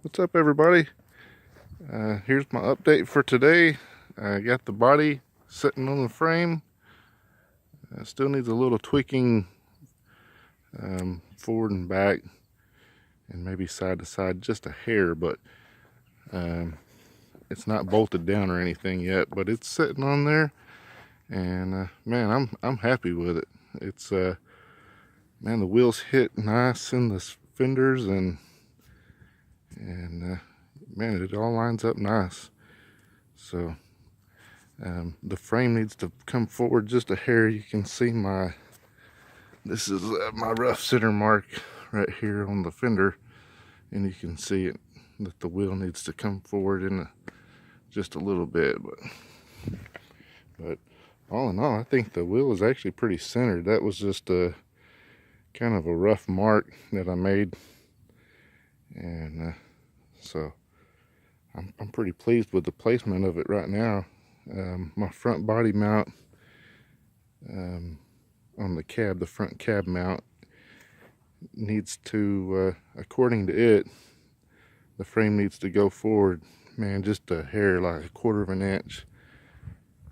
What's up, everybody? Here's my update for today. I got the body sitting on the frame. Still needs a little tweaking forward and back and maybe side to side, just a hair, but it's not bolted down or anything yet, but it's sitting on there, and man, I'm happy with it. It's man, the wheels hit nice in the fenders, and man, it all lines up nice. So the frame needs to come forward just a hair. You can see this is my rough center mark right here on the fender, and you can see it that the wheel needs to come forward in just a little bit. But all in all, I think the wheel is actually pretty centered. That was just a kind of a rough mark that I made, and so I'm pretty pleased with the placement of it right now. My front body mount on the cab, the front cab mount, needs to, according to it, the frame needs to go forward, man, just a hair, like 1/4 of an inch.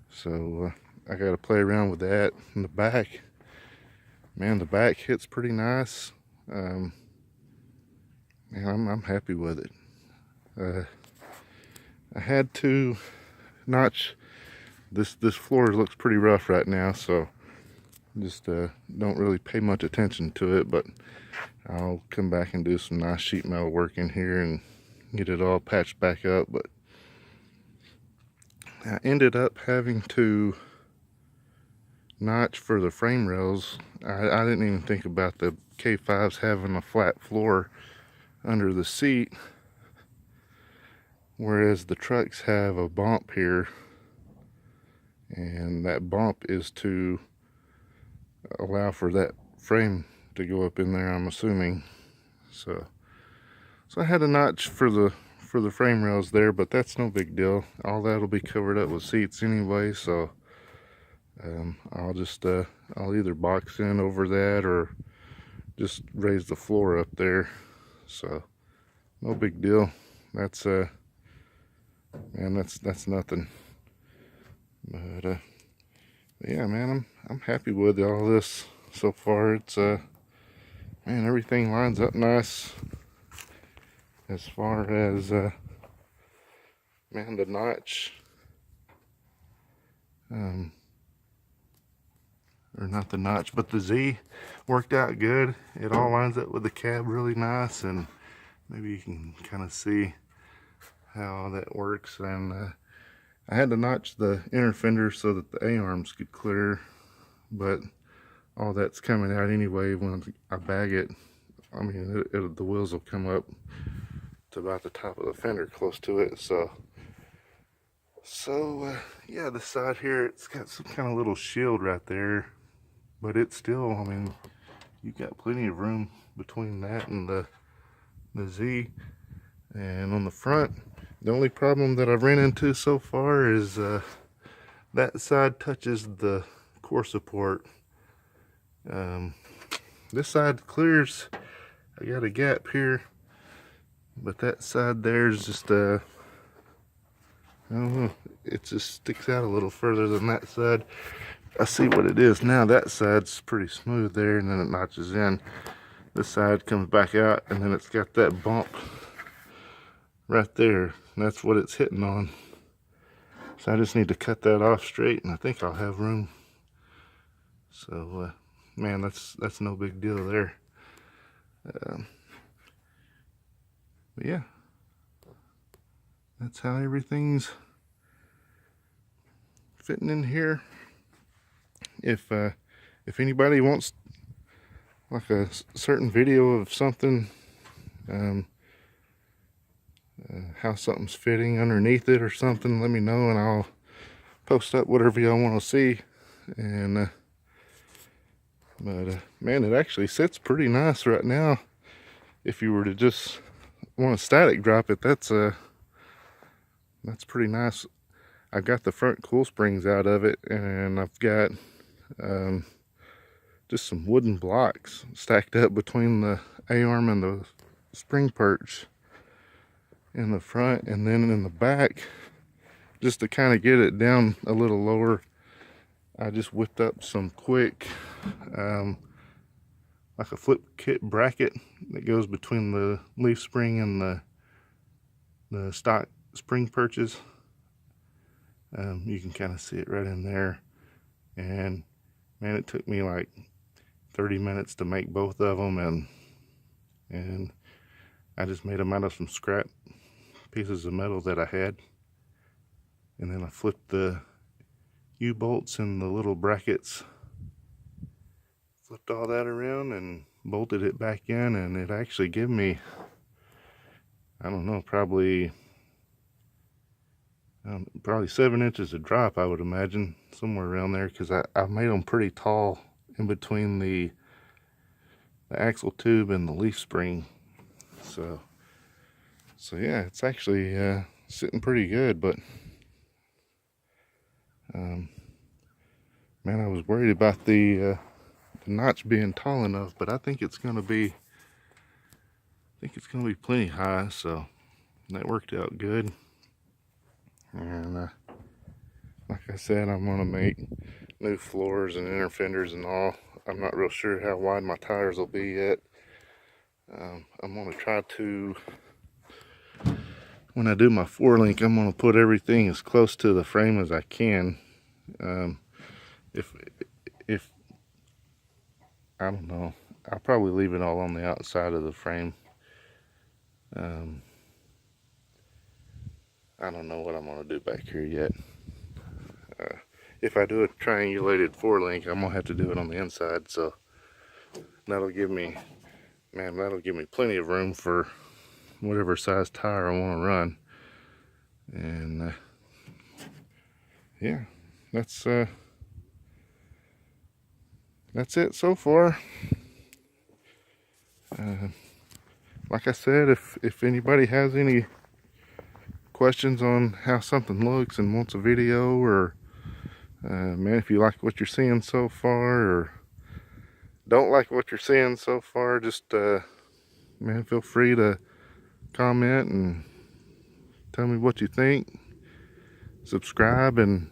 So I got to play around with that. In the back, man, the back hits pretty nice. Man, I'm happy with it. I had to notch this floor. Looks pretty rough right now, so just don't really pay much attention to it, but I'll come back and do some nice sheet metal work in here and get it all patched back up. But I ended up having to notch for the frame rails. I didn't even think about the K5s having a flat floor under the seat, whereas the trucks have a bump here, and that bump is to allow for that frame to go up in there, I'm assuming. So I had a notch for the frame rails there, but that's no big deal. All that'll be covered up with seats anyway, so I'll just I'll either box in over that or just raise the floor up there. So no big deal. That's man, that's nothing. But yeah, man, I'm happy with all this so far. It's man, everything lines up nice as far as man, the notch, or not the notch, but the Z worked out good. It all lines up with the cab really nice, and maybe you can kind of see how that works. And I had to notch the inner fender so that the A-arms could clear, but all that's coming out anyway when I bag it. I mean, the wheels will come up to about the top of the fender, close to it. So yeah, the side here, it's got some kind of little shield right there, but it's still, I mean, you got plenty of room between that and the Z. And on the front, the only problem that I've ran into so far is that side touches the core support. This side clears. I got a gap here, but that side there's just I don't know, it just sticks out a little further than that side. I see what it is now. That side's pretty smooth there, and then it notches in. This side comes back out, and then it's got that bump right there, and that's what it's hitting on. So I just need to cut that off straight, and I think I'll have room. So man, that's no big deal there. But yeah, that's how everything's fitting in here. If anybody wants like a certain video of something, how something's fitting underneath it or something, let me know, and I'll post up whatever y'all want to see. And but man, it actually sits pretty nice right now. If you were to just want to static drop it, that's pretty nice. I've got the front cool springs out of it, and I've got just some wooden blocks stacked up between the A-arm and the spring perch. in the front, and then in the back, just to kind of get it down a little lower, I just whipped up some quick like a flip kit bracket that goes between the leaf spring and the stock spring perches. You can kind of see it right in there, and man, it took me like 30 minutes to make both of them, and I just made them out of some scrap pieces of metal that I had, and then I flipped the U-bolts and the little brackets, flipped all that around and bolted it back in, and it actually gave me, I don't know, probably 7 inches of drop, I would imagine, somewhere around there, because I made them pretty tall in between the axle tube and the leaf spring. So yeah, it's actually sitting pretty good. But man, I was worried about the notch being tall enough, but I think it's gonna be plenty high, so that worked out good. And like I said, I'm gonna make new floors and inner fenders and all. I'm not real sure how wide my tires will be yet. I'm gonna try to, when I do my 4-link, I'm gonna put everything as close to the frame as I can. If I don't know, I'll probably leave it all on the outside of the frame. I don't know what I'm gonna do back here yet. If I do a triangulated 4-link, I'm gonna have to do it on the inside, so that'll give me, man, that'll give me plenty of room for whatever size tire I want to run. And yeah, that's it so far. Like I said, if anybody has any questions on how something looks and wants a video, or man, if you like what you're seeing so far or don't like what you're seeing so far, just man, feel free to comment and tell me what you think. Subscribe and